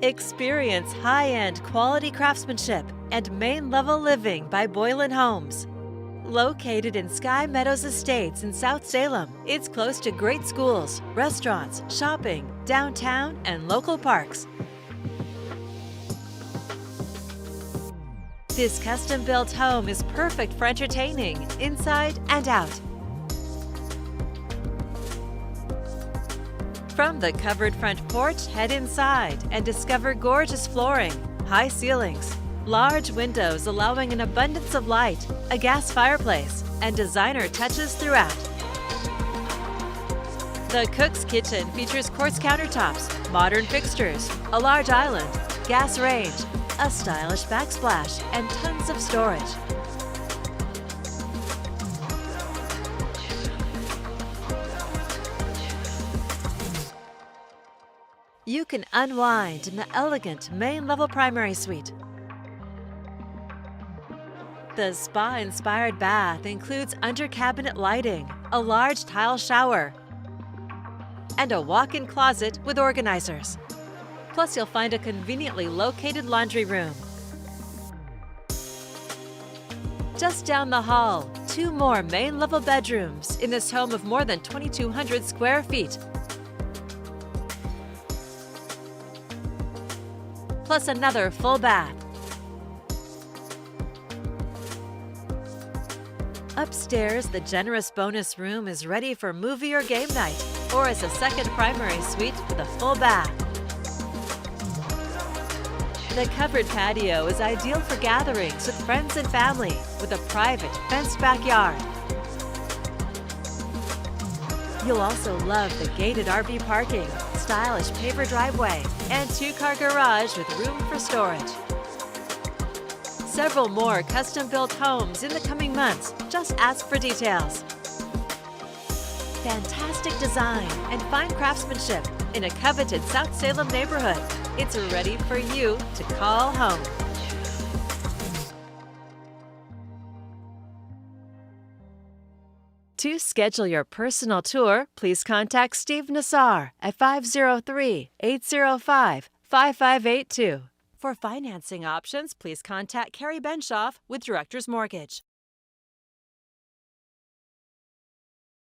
Experience high-end quality craftsmanship and main-level living by Boylan Homes. Located in Sky Meadows Estates in South Salem, it's close to great schools, restaurants, shopping, downtown, and local parks. This custom-built home is perfect for entertaining inside and out. From the covered front porch, head inside and discover gorgeous flooring, high ceilings, large windows allowing an abundance of light, a gas fireplace, and designer touches throughout. The cook's kitchen features quartz countertops, modern fixtures, a large island, gas range, a stylish backsplash, and tons of storage. You can unwind in the elegant main-level primary suite. The spa-inspired bath includes under-cabinet lighting, a large tile shower, and a walk-in closet with organizers. Plus, you'll find a conveniently located laundry room. Just down the hall, 2 more main-level bedrooms in this home of more than 2,200 square feet. Plus another full bath. Upstairs, the generous bonus room is ready for movie or game night, or as a second primary suite with a full bath. The covered patio is ideal for gatherings with friends and family, with a private, fenced backyard. You'll also love the gated RV parking, stylish paver driveway, and 2-car garage with room for storage. Several more custom-built homes in the coming months. Just ask for details. Fantastic design and fine craftsmanship in a coveted South Salem neighborhood. It's ready for you to call home. To schedule your personal tour, please contact Steve Nassar at 503-805-5582. For financing options, please contact Carrie Benshoff with Director's Mortgage.